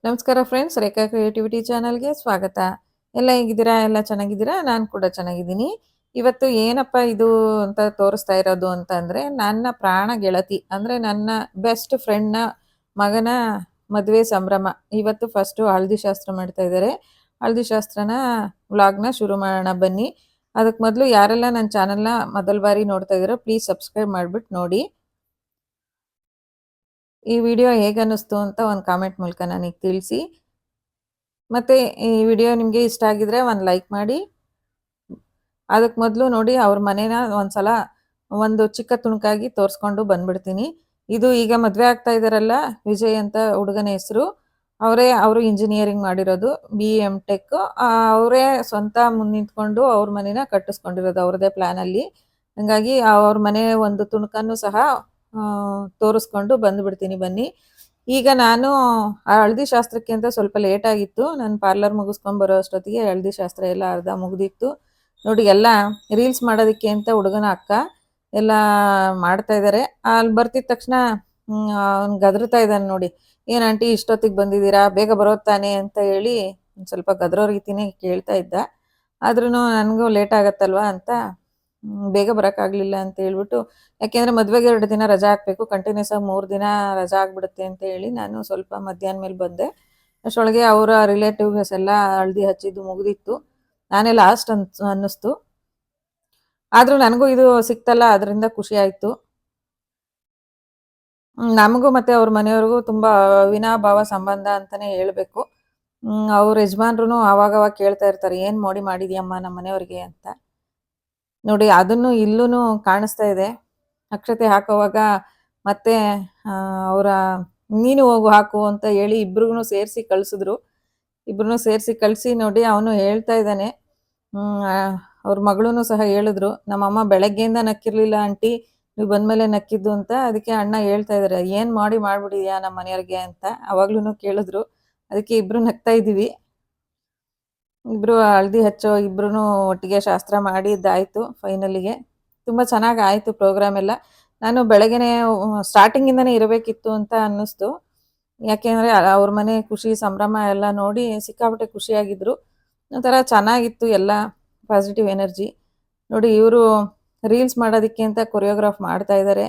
ನಮಸ್ಕಾರ ಫ್ರೆಂಡ್ಸ್, ರೇಖಾ ಕ್ರಿಯೇಟಿವಿಟಿ ಚಾನಲ್ಗೆ ಸ್ವಾಗತ. ಎಲ್ಲ ಹೇಗಿದ್ದೀರಾ? ಎಲ್ಲ ಚೆನ್ನಾಗಿದ್ದೀರಾ? ನಾನು ಕೂಡ ಚೆನ್ನಾಗಿದ್ದೀನಿ. ಇವತ್ತು ಏನಪ್ಪ ಇದು ಅಂತ ತೋರಿಸ್ತಾ ಇರೋದು ಅಂತ ಅಂದರೆ, ನನ್ನ ಪ್ರಾಣ ಗೆಳತಿ ಅಂದರೆ ನನ್ನ ಬೆಸ್ಟ್ ಫ್ರೆಂಡ್ನ ಮಗನ ಮದುವೆ ಸಂಭ್ರಮ. ಇವತ್ತು ಫಸ್ಟು ಹಳದಿ ಶಾಸ್ತ್ರ ಮಾಡ್ತಾ ಇದ್ದಾರೆ. ಹಳದಿ ಶಾಸ್ತ್ರನ ವ್ಲಾಗ್ನ ಶುರು ಮಾಡೋಣ ಬನ್ನಿ. ಅದಕ್ಕೆ ಮೊದಲು ಯಾರೆಲ್ಲ ನನ್ನ ಚಾನಲ್ನ ಮೊದಲ ಬಾರಿ ನೋಡ್ತಾ ಇದ್ದೀರೋ ಪ್ಲೀಸ್ ಸಬ್ಸ್ಕ್ರೈಬ್ ಮಾಡಿಬಿಟ್ಟು ನೋಡಿ. ಈ ವಿಡಿಯೋ ಹೇಗನ್ನಿಸ್ತು ಅಂತ ಒಂದು ಕಾಮೆಂಟ್ ಮೂಲಕ ನನಗೆ ತಿಳಿಸಿ. ಮತ್ತು ಈ ವಿಡಿಯೋ ನಿಮಗೆ ಇಷ್ಟ ಆಗಿದ್ರೆ ಒಂದು ಲೈಕ್ ಮಾಡಿ. ಅದಕ್ಕೆ ಮೊದಲು ನೋಡಿ ಅವ್ರ ಮನೇನ ಒಂದ್ಸಲ ಒಂದು ಚಿಕ್ಕ ತುಣುಕಾಗಿ ತೋರಿಸ್ಕೊಂಡು ಬಂದ್ಬಿಡ್ತೀನಿ. ಇದು ಈಗ ಮದುವೆ ಆಗ್ತಾ ಇದ್ದಾರಲ್ಲ, ವಿಜಯ್ ಅಂತ ಹುಡುಗನ ಹೆಸರು. ಅವರು ಇಂಜಿನಿಯರಿಂಗ್ ಮಾಡಿರೋದು, BM ಟೆಕ್. ಅವರೇ ಸ್ವಂತ ಮುಂದೆ ನಿಂತ್ಕೊಂಡು ಅವ್ರ ಮನೇನ ಕಟ್ಟಿಸ್ಕೊಂಡಿರೋದು ಅವ್ರದ್ದೇ ಪ್ಲ್ಯಾನಲ್ಲಿ. ಹಾಗಾಗಿ ಅವ್ರ ಮನೆ ಒಂದು ತುಣುಕನ್ನು ಸಹ ತೋರಿಸ್ಕೊಂಡು ಬಂದುಬಿಡ್ತೀನಿ ಬನ್ನಿ. ಈಗ ನಾನು ಆ ಹಳದಿ ಶಾಸ್ತ್ರಕ್ಕೆ ಅಂತ ಸ್ವಲ್ಪ ಲೇಟ್ ಆಗಿತ್ತು. ನಾನು ಪಾರ್ಲರ್ ಮುಗಿಸ್ಕೊಂಡು ಬರೋ ಅಷ್ಟೊತ್ತಿಗೆ ಹಳದಿ ಶಾಸ್ತ್ರ ಎಲ್ಲ ಅರ್ಧ ಮುಗ್ದಿತ್ತು. ನೋಡಿ, ಎಲ್ಲ ರೀಲ್ಸ್ ಮಾಡೋದಕ್ಕೆ ಅಂತ ಹುಡುಗನ ಅಕ್ಕ ಎಲ್ಲ ಮಾಡ್ತಾ ಇದ್ದಾರೆ. ಅಲ್ಲಿ ಬರ್ತಿದ ತಕ್ಷಣ ಅವ್ನು ಗದರ್ತಾ ಇದ್ದಾನೆ ನೋಡಿ. ಏನು ಆಂಟಿ ಇಷ್ಟೊತ್ತಿಗೆ ಬಂದಿದ್ದೀರಾ, ಬೇಗ ಬರೋದು ತಾನೆ ಅಂತ ಹೇಳಿ ಒಂದು ಸ್ವಲ್ಪ ಗದರೋ ರೀತಿನೇ ಕೇಳ್ತಾ ಇದ್ದ. ಆದ್ರೂ ನನಗೂ ಲೇಟ್ ಆಗತ್ತಲ್ವಾ ಅಂತ ಬೇಗ ಬರೋಕ್ಕಾಗಲಿಲ್ಲ ಅಂತ ಹೇಳ್ಬಿಟ್ಟು, ಯಾಕೆಂದರೆ ಮದುವೆಗೆ 2 ದಿನ ರಜಾ ಹಾಕಬೇಕು, ಕಂಟಿನ್ಯೂಸ್ ಆಗಿ 3 ದಿನ ರಜಾ ಆಗಿಬಿಡುತ್ತೆ ಅಂತ ಹೇಳಿ ನಾನು ಸ್ವಲ್ಪ ಮಧ್ಯಾಹ್ನ ಮೇಲೆ ಬಂದೆ. ಅಷ್ಟರೊಳಗೆ ಅವರ ರಿಲೇಟಿವ್ಸ್ ಎಲ್ಲ ಹಳದಿ ಹಚ್ಚಿದ್ದು ಮುಗಿದಿತ್ತು. ನಾನೇ ಲಾಸ್ಟ್ ಅನ್ನಿಸ್ತು. ಆದರೂ ನನಗೂ ಇದು ಸಿಕ್ತಲ್ಲ, ಅದರಿಂದ ಖುಷಿ ಆಯಿತು. ನಮಗೂ ಮತ್ತು ಅವ್ರ ಮನೆಯವ್ರಿಗೂ ತುಂಬ ಅವಿನಾಭಾವ ಸಂಬಂಧ ಅಂತಲೇ ಹೇಳಬೇಕು. ಅವ್ರ ಯಜಮಾನ್ರು ಆವಾಗವಾಗ ಕೇಳ್ತಾ ಇರ್ತಾರೆ, ಏನು ಮೋಡಿ ಮಾಡಿದ್ಯಮ್ಮ ನಮ್ಮ ಮನೆಯವ್ರಿಗೆ ಅಂತ. ನೋಡಿ, ಅದನ್ನು ಇಲ್ಲೂ ಕಾಣಿಸ್ತಾ ಇದೆ. ಅಕ್ಷತೆ ಹಾಕೋವಾಗ ಮತ್ತೆ ಅವರ ನೀನು ಹೋಗು ಹಾಕು ಅಂತ ಹೇಳಿ ಇಬ್ರಿಗೂ ಸೇರಿಸಿ ಕಳಿಸಿದ್ರು. ಇಬ್ರನ್ನೂ ಸೇರಿಸಿ ಕಳಿಸಿ ನೋಡಿ, ಅವನು ಹೇಳ್ತಾ ಇದ್ದಾನೆ. ಅವ್ರ ಮಗಳೂ ಸಹ ಹೇಳಿದ್ರು, ನಮ್ಮಮ್ಮ ಬೆಳಗ್ಗೆಯಿಂದ ನಕ್ಕಿರಲಿಲ್ಲ ಆಂಟಿ, ನೀವು ಬಂದಮೇಲೆ ನಕ್ಕಿದ್ದು ಅಂತ. ಅದಕ್ಕೆ ಅಣ್ಣ ಹೇಳ್ತಾ ಇದ್ದಾರೆ, ಏನು ಮಾಡಿಬಿಟ್ಟಿದ್ಯಾ ನಮ್ಮ ಮನೆಯವ್ರಿಗೆ ಅಂತ ಅವಾಗ್ಲೂ ಕೇಳಿದ್ರು. ಅದಕ್ಕೆ ಇಬ್ಬರು ನಗ್ತಾ ಇದ್ದೀವಿ. ಇಬ್ಬರು ಹಳದಿ ಹಚ್ಚೋ ಇಬ್ಬರೂ ಒಟ್ಟಿಗೆ ಶಾಸ್ತ್ರ ಮಾಡಿದ್ದಾಯಿತು ಫೈನಲಿಗೆ. ತುಂಬ ಚೆನ್ನಾಗಿ ಆಯಿತು ಪ್ರೋಗ್ರಾಮ್ ಎಲ್ಲ. ನಾನು ಬೆಳಗ್ಗೆನೇ ಸ್ಟಾರ್ಟಿಂಗಿಂದನೇ ಇರಬೇಕಿತ್ತು ಅಂತ ಅನ್ನಿಸ್ತು. ಯಾಕೆಂದರೆ ಅವ್ರ ಮನೆ ಖುಷಿ ಸಂಭ್ರಮ ಎಲ್ಲ ನೋಡಿ ಸಿಕ್ಕಾಪಟ್ಟೆ ಖುಷಿಯಾಗಿದ್ದರು. ಒಂಥರ ಚೆನ್ನಾಗಿತ್ತು, ಎಲ್ಲ ಪಾಸಿಟಿವ್ ಎನರ್ಜಿ. ನೋಡಿ, ಇವರು ರೀಲ್ಸ್ ಮಾಡೋದಕ್ಕೆ ಅಂತ ಕೊರಿಯೋಗ್ರಾಫ್ ಮಾಡ್ತಾ ಇದ್ದಾರೆ.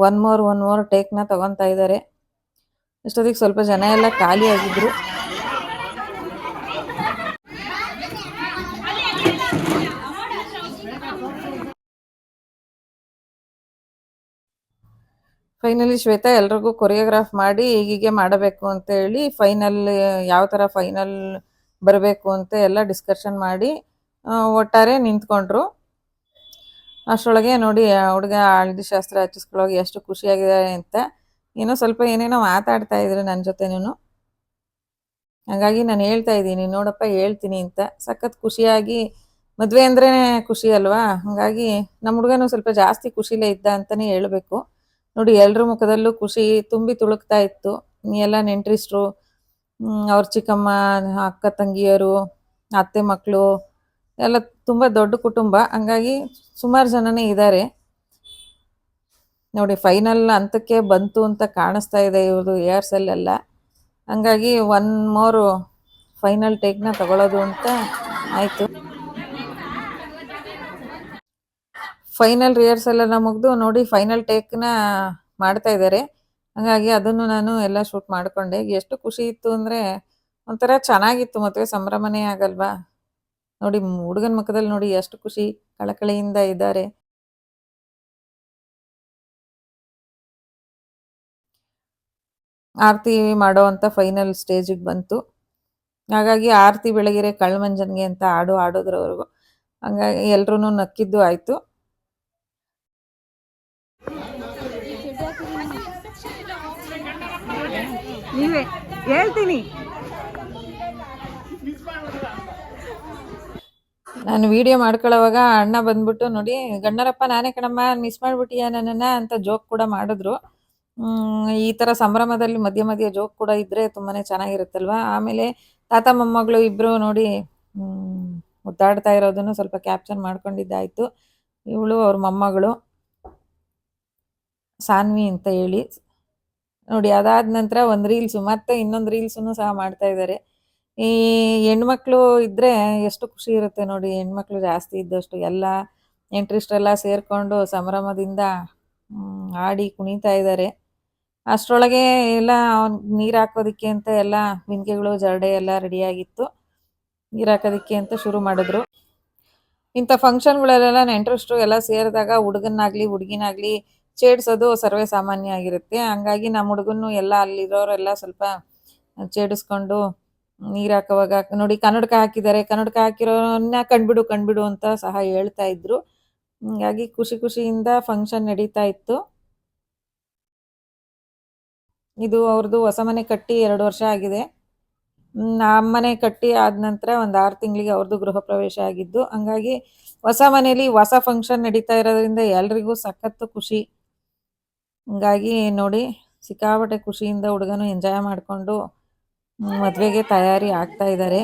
ಒನ್ ಮೋರ್ ಟೇಕ್ನ ತೊಗೊತಾ ಇದ್ದಾರೆ. ಇಷ್ಟೊತ್ತಿಗೆ ಸ್ವಲ್ಪ ಜನ ಎಲ್ಲ ಖಾಲಿಯಾಗಿದ್ದರು. ಫೈನಲಿ ಶ್ವೇತಾ ಎಲ್ರಿಗೂ ಕೊರಿಯೋಗ್ರಾಫ್ ಮಾಡಿ ಹೀಗೆ ಮಾಡಬೇಕು ಅಂತ ಹೇಳಿ ಫೈನಲ್ ಯಾವ ಥರ ಫೈನಲ್ ಬರಬೇಕು ಅಂತ ಎಲ್ಲ ಡಿಸ್ಕಷನ್ ಮಾಡಿ ಒಟ್ಟಾರೆ ನಿಂತ್ಕೊಂಡ್ರು. ಅಷ್ಟರೊಳಗೆ ನೋಡಿ, ಹುಡುಗ ಹಳದಿ ಶಾಸ್ತ್ರ ಹಚ್ಚಿಸ್ಕೊಳ್ಳೋಗಿ ಎಷ್ಟು ಖುಷಿಯಾಗಿದ್ದಾರೆ ಅಂತ. ಏನೋ ಸ್ವಲ್ಪ ಏನೇನೋ ಮಾತಾಡ್ತಾ ಇದ್ರು ನನ್ನ ಜೊತೆನೂ. ಹಾಗಾಗಿ ನಾನು ಹೇಳ್ತಾ ಇದ್ದೀನಿ, ನೋಡಪ್ಪ ಹೇಳ್ತೀನಿ ಅಂತ. ಸಖತ್ ಖುಷಿಯಾಗಿ, ಮದುವೆ ಅಂದ್ರೇ ಖುಷಿ ಅಲ್ವಾ, ಹಾಗಾಗಿ ನಮ್ಮ ಹುಡುಗನೂ ಸ್ವಲ್ಪ ಜಾಸ್ತಿ ಖುಷಿಲೇ ಇದ್ದ ಅಂತಲೇ ಹೇಳಬೇಕು. ನೋಡಿ, ಎಲ್ಲರ ಮುಖದಲ್ಲೂ ಖುಷಿ ತುಂಬಿ ತುಳುಕ್ತಾ ಇತ್ತು. ಎಲ್ಲ ನೆಂಟರಿಸ್ಟ್ರು, ಅವ್ರ ಚಿಕ್ಕಮ್ಮ, ಅಕ್ಕ ತಂಗಿಯರು, ಅತ್ತೆ ಮಕ್ಕಳು ಎಲ್ಲ ತುಂಬ ದೊಡ್ಡ ಕುಟುಂಬ. ಹಂಗಾಗಿ ಸುಮಾರು ಜನನೇ ಇದ್ದಾರೆ. ನೋಡಿ, ಫೈನಲ್ ಹಂತಕ್ಕೆ ಬಂತು ಅಂತ ಕಾಣಿಸ್ತಾ ಇದೆ ಇವ್ರದ್ದು ಏರ್ಸಲ್ಲೆಲ್ಲ. ಹಂಗಾಗಿ ಒನ್ ಮೋರು ಫೈನಲ್ ಟೇಕ್ನ ತಗೊಳ್ಳೋದು ಅಂತ ಆಯಿತು. ಫೈನಲ್ ರಿಹರ್ಸಲ್ ಎಲ್ಲ ಮುಗಿದು ನೋಡಿ, ಫೈನಲ್ ಟೇಕ್ನ ಮಾಡ್ತಾ ಇದ್ದಾರೆ. ಹಾಗಾಗಿ ಅದನ್ನು ನಾನು ಎಲ್ಲ ಶೂಟ್ ಮಾಡಿಕೊಂಡೆ. ಎಷ್ಟು ಖುಷಿ ಇತ್ತು ಅಂದರೆ ಒಂಥರ ಚೆನ್ನಾಗಿತ್ತು. ಮದುವೆ ಸಂಭ್ರಮನೇ ಆಗಲ್ವಾ. ನೋಡಿ, ಹುಡುಗನ ಮುಖದಲ್ಲಿ ನೋಡಿ ಎಷ್ಟು ಖುಷಿ, ಕಳಕಳಿಯಿಂದ ಇದ್ದಾರೆ. ಆರತಿ ಮಾಡೋ ಅಂತ ಫೈನಲ್ ಸ್ಟೇಜಿಗೆ ಬಂತು. ಹಾಗಾಗಿ ಆರತಿ ಬೆಳಗಿರೆ ಕಳ್ಮಂಜನ್ಗೆ ಅಂತ ಆಡೋದ್ರವರೆಗೂ. ಹಂಗಾಗಿ ಎಲ್ರೂ ನಕ್ಕಿದ್ದು ಆಯಿತು. ನೀವೇ ಹೇಳ್ತೀನಿ, ನಾನು ವಿಡಿಯೋ ಮಾಡ್ಕೊಳ್ಳೋವಾಗ ಅಣ್ಣ ಬಂದ್ಬಿಟ್ಟು ನೋಡಿ, ಗಣ್ಣರಪ್ಪ ನಾನೇ ಕಣಮ್ಮ, ಮಿಸ್ ಮಾಡಿಬಿಟ್ಟಿಯಾ ನನ್ನನ್ನು ಅಂತ ಜೋಕ್ ಕೂಡ ಮಾಡಿದ್ರು. ಈ ಥರ ಸಂಭ್ರಮದಲ್ಲಿ ಮಧ್ಯೆ ಮಧ್ಯೆ ಜೋಕ್ ಕೂಡ ಇದ್ದರೆ ತುಂಬಾ ಚೆನ್ನಾಗಿರುತ್ತಲ್ವ. ಆಮೇಲೆ ತಾತ ಮೊಮ್ಮಗಳು ಇಬ್ಬರು ನೋಡಿ ಮುದ್ದಾಡ್ತಾ ಇರೋದನ್ನು ಸ್ವಲ್ಪ ಕ್ಯಾಪ್ಚರ್ ಮಾಡ್ಕೊಂಡಿದ್ದಾಯಿತು. ಇವಳು ಅವ್ರ ಮೊಮ್ಮಗಳು ಸಾನ್ವಿ ಅಂತ ಹೇಳಿ. ನೋಡಿ ಅದಾದ ನಂತರ ಒಂದು ರೀಲ್ಸು ಮತ್ತೆ ಇನ್ನೊಂದು ರೀಲ್ಸನ್ನು ಸಹ ಮಾಡ್ತಾ ಇದ್ದಾರೆ. ಈ ಹೆಣ್ಮಕ್ಳು ಇದ್ರೆ ಎಷ್ಟು ಖುಷಿ ಇರುತ್ತೆ ನೋಡಿ. ಹೆಣ್ಮಕ್ಳು ಜಾಸ್ತಿ ಇದ್ದಷ್ಟು ಎಲ್ಲ ನೆಂಟ್ರಿಷ್ಟರೆಲ್ಲ ಸೇರ್ಕೊಂಡು ಸಂಭ್ರಮದಿಂದ ಆಡಿ ಕುಣಿತಾ ಇದ್ದಾರೆ. ಅಷ್ಟರೊಳಗೆ ಎಲ್ಲ ನೀರು ಹಾಕೋದಕ್ಕೆ ಅಂತ ಎಲ್ಲ ಬಿಂದಿಗೆಗಳು ಜರಡೆ ಎಲ್ಲ ರೆಡಿಯಾಗಿತ್ತು. ನೀರು ಹಾಕೋದಕ್ಕೆ ಅಂತ ಶುರು ಮಾಡಿದ್ರು. ಇಂಥ ಫಂಕ್ಷನ್ಗಳಲ್ಲೆಲ್ಲ ನೆಂಟರಿಷ್ಟರು ಎಲ್ಲ ಸೇರಿದಾಗ ಹುಡುಗನಾಗ್ಲಿ ಹುಡುಗಿನಾಗ್ಲಿ ಛೇಡಿಸೋದು ಸರ್ವೇ ಸಾಮಾನ್ಯ ಆಗಿರುತ್ತೆ. ಹಂಗಾಗಿ ನಮ್ಮ ಹುಡುಗನ್ನು ಎಲ್ಲ ಅಲ್ಲಿರೋರೆಲ್ಲ ಸ್ವಲ್ಪ ಛೇಡಿಸ್ಕೊಂಡು ನೀರು ಹಾಕೋವಾಗ ನೋಡಿ ಕನ್ನಡಕ ಹಾಕಿದ್ದಾರೆ, ಕನ್ನಡಕ ಹಾಕಿರೋನ್ನ ಕಣ್ಬಿಡು ಅಂತ ಸಹ ಹೇಳ್ತಾ ಇದ್ರು. ಹಂಗಾಗಿ ಖುಷಿಯಿಂದ ಫಂಕ್ಷನ್ ನಡೀತಾ ಇತ್ತು. ಇದು ಅವ್ರದ್ದು ಹೊಸ ಮನೆ ಕಟ್ಟಿ 2 ವರ್ಷ ಆಗಿದೆ. ಮನೆ ಕಟ್ಟಿ ಆದ ನಂತರ ಒಂದು 6 ತಿಂಗಳಿಗೆ ಅವ್ರದ್ದು ಗೃಹ ಪ್ರವೇಶ ಆಗಿದ್ದು. ಹಂಗಾಗಿ ಹೊಸ ಮನೇಲಿ ಹೊಸ ಫಂಕ್ಷನ್ ನಡೀತಾ ಇರೋದ್ರಿಂದ ಎಲ್ರಿಗೂ ಸಖತ್ತು ಖುಷಿ. ಹಂಗಾಗಿ ನೋಡಿ ಸಿಕ್ಕಾಪಟ್ಟೆ ಖುಷಿಯಿಂದ ಹುಡುಗನು ಎಂಜಾಯ್ ಮಾಡಿಕೊಂಡು ಮದುವೆಗೆ ತಯಾರಿ ಆಗ್ತಾ ಇದ್ದಾರೆ.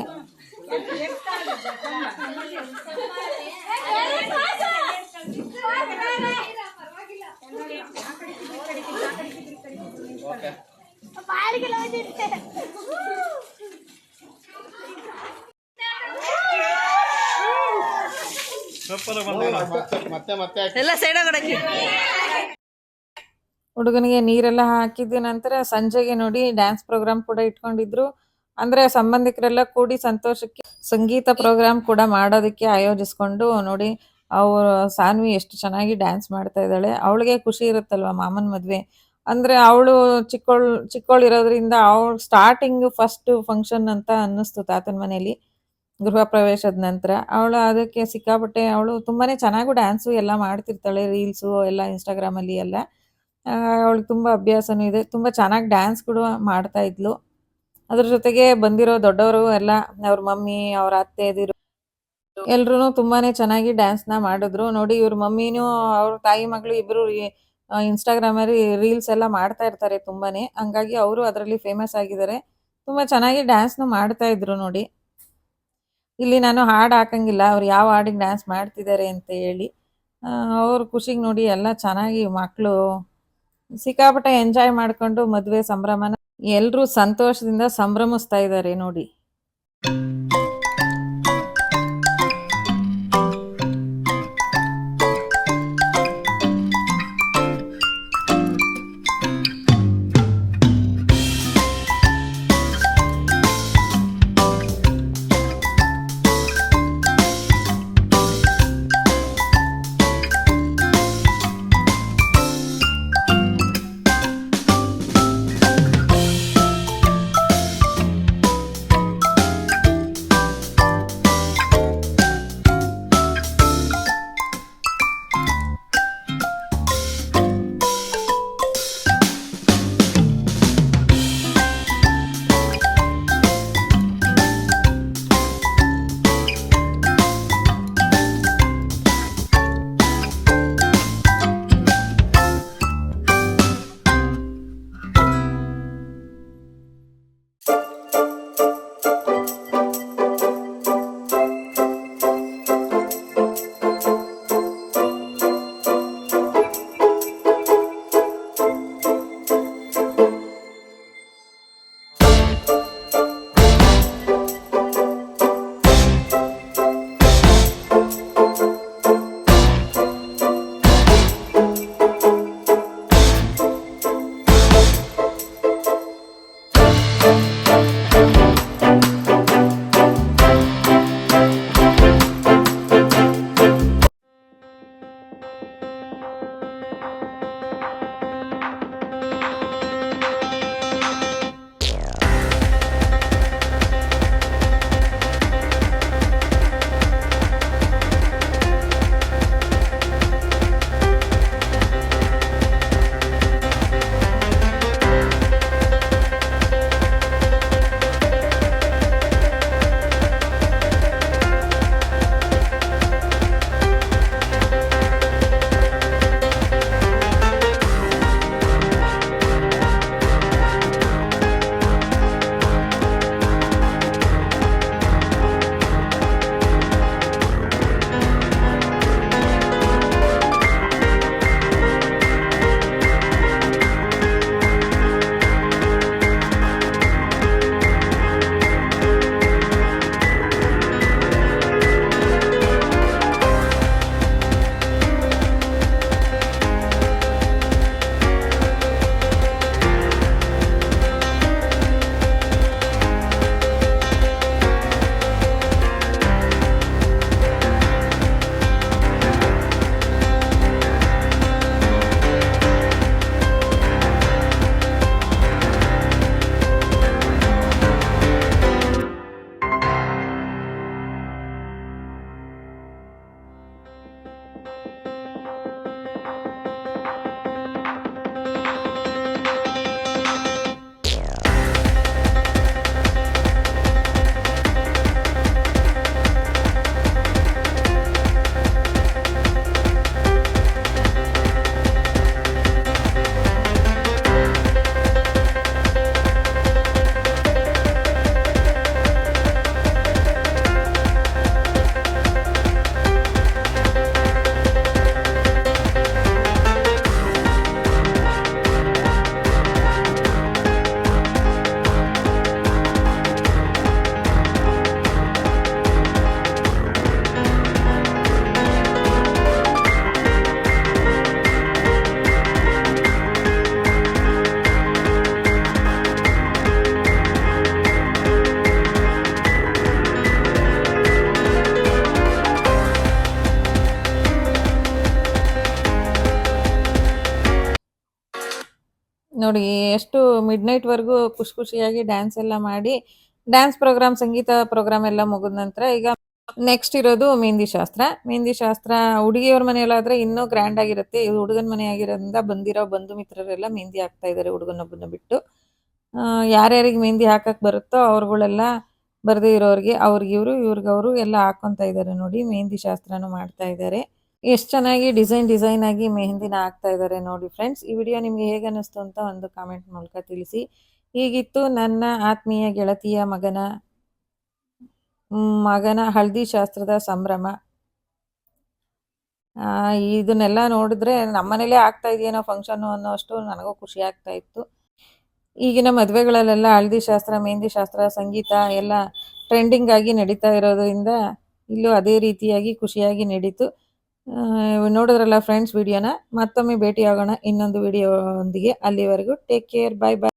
ಹುಡುಗನಿಗೆ ನೀರೆಲ್ಲ ಹಾಕಿದ ನಂತರ ಸಂಜೆಗೆ ನೋಡಿ ಡ್ಯಾನ್ಸ್ ಪ್ರೋಗ್ರಾಮ್ ಕೂಡ ಇಟ್ಕೊಂಡಿದ್ರು. ಅಂದ್ರೆ ಸಂಬಂಧಿಕರೆಲ್ಲ ಕೂಡಿ ಸಂತೋಷಕ್ಕೆ ಸಂಗೀತ ಪ್ರೋಗ್ರಾಮ್ ಕೂಡ ಮಾಡೋದಕ್ಕೆ ಆಯೋಜಿಸ್ಕೊಂಡು ನೋಡಿ ಅವ್ರು ಸಾನ್ವಿ ಎಷ್ಟು ಚೆನ್ನಾಗಿ ಡ್ಯಾನ್ಸ್ ಮಾಡ್ತಾ ಇದ್ದಾಳೆ. ಅವಳಿಗೆ ಖುಷಿ ಇರುತ್ತಲ್ವ ಮಾಮನ ಮದುವೆ ಅಂದ್ರೆ. ಅವಳು ಚಿಕ್ಕವಳು ಇರೋದ್ರಿಂದ ಅವಳು ಸ್ಟಾರ್ಟಿಂಗ್ ಫಸ್ಟ್ ಫಂಕ್ಷನ್ ಅಂತ ಅನ್ನಿಸ್ತು ತಾತನ ಮನೇಲಿ ಗೃಹ ಪ್ರವೇಶದ ನಂತರ. ಅವಳು ಅದಕ್ಕೆ ಸಿಕ್ಕಾಪಟ್ಟೆ ಅವಳು ತುಂಬಾನೇ ಚೆನ್ನಾಗೂ ಡ್ಯಾನ್ಸು ಎಲ್ಲ ಮಾಡ್ತಿರ್ತಾಳೆ. ರೀಲ್ಸು ಎಲ್ಲ ಇನ್ಸ್ಟಾಗ್ರಾಮಲ್ಲಿ ಎಲ್ಲ ಅವಳಿಗೆ ತುಂಬ ಅಭ್ಯಾಸನೂ ಇದೆ. ತುಂಬ ಚೆನ್ನಾಗಿ ಡ್ಯಾನ್ಸ್ ಕೂಡ ಮಾಡ್ತಾ ಇದ್ಲು. ಅದ್ರ ಜೊತೆಗೆ ಬಂದಿರೋ ದೊಡ್ಡವರು ಎಲ್ಲ ಅವ್ರ ಮಮ್ಮಿ ಅವ್ರ ಅತ್ತೆದಿರು ಎಲ್ರೂ ತುಂಬಾನೇ ಚೆನ್ನಾಗಿ ಡ್ಯಾನ್ಸ್ನ ಮಾಡಿದ್ರು. ನೋಡಿ ಇವ್ರ ಮಮ್ಮಿನೂ ಅವ್ರ ತಾಯಿ ಮಗಳು ಇಬ್ರು ಇನ್ಸ್ಟಾಗ್ರಾಮಲ್ಲಿ ರೀಲ್ಸ್ ಎಲ್ಲ ಮಾಡ್ತಾ ಇರ್ತಾರೆ ತುಂಬಾನೇ. ಹಂಗಾಗಿ ಅವರು ಅದರಲ್ಲಿ ಫೇಮಸ್ ಆಗಿದ್ದಾರೆ. ತುಂಬ ಚೆನ್ನಾಗಿ ಡ್ಯಾನ್ಸ್ನು ಮಾಡ್ತಾ ಇದ್ರು ನೋಡಿ. ಇಲ್ಲಿ ನಾನು ಹಾಡು ಹಾಕಂಗಿಲ್ಲ ಅವ್ರು ಯಾವ ಹಾಡಿಗೆ ಡ್ಯಾನ್ಸ್ ಮಾಡ್ತಿದ್ದಾರೆ ಅಂತ ಹೇಳಿ. ಅವ್ರ ಖುಷಿಗೆ ನೋಡಿ ಎಲ್ಲ ಚೆನ್ನಾಗಿ ಮಕ್ಕಳು ಸಿಕ್ಕಾಪಟ್ಟೆ ಎಂಜಾಯ್ ಮಾಡ್ಕೊಂಡು ಮದುವೆ ಸಂಭ್ರಮನ ಎಲ್ಲರೂ ಸಂತೋಷದಿಂದ ಸಂಭ್ರಮಿಸ್ತಾ ಇದ್ದಾರೆ ನೋಡಿ. ನೋಡಿ ಎಷ್ಟು ಮಿಡ್‌ನೈಟ್‌ವರೆಗೂ ಖುಷಿಯಾಗಿ ಡ್ಯಾನ್ಸ್ ಎಲ್ಲ ಮಾಡಿ, ಡ್ಯಾನ್ಸ್ ಪ್ರೋಗ್ರಾಮ್, ಸಂಗೀತ ಪ್ರೋಗ್ರಾಮ್ ಎಲ್ಲ ಮುಗಿದ ನಂತರ ಈಗ ನೆಕ್ಸ್ಟ್ ಇರೋದು ಮೆಹಂದಿ ಶಾಸ್ತ್ರ. ಮೆಹಂದಿ ಶಾಸ್ತ್ರ ಹುಡುಗಿಯವ್ರ ಮನೆಯಲ್ಲಾದ್ರೆ ಇನ್ನೂ ಗ್ರ್ಯಾಂಡ್ ಆಗಿರುತ್ತೆ. ಇದು ಹುಡುಗನ ಮನೆ ಆಗಿರೋದ್ರಿಂದ ಬಂದಿರೋ ಬಂಧು ಮಿತ್ರರೆಲ್ಲ ಮೆಹಂದಿ ಹಾಕ್ತಾ ಇದ್ದಾರೆ ಹುಡುಗನೊಬ್ಬನ ಬಿಟ್ಟು. ಯಾರ್ಯಾರಿಗೆ ಮೆಹಂದಿ ಹಾಕಕ್ ಬರುತ್ತೋ ಅವ್ರುಗಳೆಲ್ಲ ಬರದೇ ಇರೋರಿಗೆ ಅವ್ರಿಗಿವ್ರು, ಇವ್ರಿಗವ್ರು ಎಲ್ಲ ಹಾಕ್ಕೊಂತಾ ಇದ್ದಾರೆ ನೋಡಿ. ಮೆಹಂದಿ ಶಾಸ್ತ್ರನೂ ಮಾಡ್ತಾ ಇದ್ದಾರೆ. ಎಷ್ಟು ಚೆನ್ನಾಗಿ ಡಿಸೈನ್ ಆಗಿ ಮೆಹಂದಿನ ಹಾಕ್ತಾ ಇದ್ದಾರೆ ನೋಡಿ ಫ್ರೆಂಡ್ಸ್. ಈ ವಿಡಿಯೋ ನಿಮಗೆ ಹೇಗೆ ಅನ್ನಿಸ್ತು ಅಂತ ಒಂದು ಕಾಮೆಂಟ್ ಮೂಲಕ ತಿಳಿಸಿ. ಹೀಗಿತ್ತು ನನ್ನ ಆತ್ಮೀಯ ಗೆಳತಿಯ ಮಗನ ಹಳದಿ ಶಾಸ್ತ್ರದ ಸಂಭ್ರಮ. ಇದನ್ನೆಲ್ಲ ನೋಡಿದ್ರೆ ನಮ್ಮನೇಲೇ ಆಗ್ತಾ ಇದೆಯೇನೋ ಫಂಕ್ಷನ್ನು ಅನ್ನೋಷ್ಟು ನನಗೂ ಖುಷಿ ಆಗ್ತಾ ಇತ್ತು. ಈಗಿನ ಮದುವೆಗಳಲ್ಲೆಲ್ಲ ಹಳದಿ ಶಾಸ್ತ್ರ, ಮೆಹಂದಿ ಶಾಸ್ತ್ರ, ಸಂಗೀತ ಎಲ್ಲ ಟ್ರೆಂಡಿಂಗ್ ಆಗಿ ನಡೀತಾ ಇರೋದ್ರಿಂದ ಇಲ್ಲೂ ಅದೇ ರೀತಿಯಾಗಿ ಖುಷಿಯಾಗಿ ನಡೀತು. ನೋಡಿದ್ರಲ್ಲ ಫ್ರೆಂಡ್ಸ್ ವಿಡಿಯೋನ. ಮತ್ತೊಮ್ಮೆ ಭೇಟಿಯಾಗೋಣ ಇನ್ನೊಂದು ವಿಡಿಯೋ ಒಂದಿಗೆ. ಅಲ್ಲಿವರೆಗೂ ಟೇಕ್ ಕೇರ್, ಬೈ ಬೈ.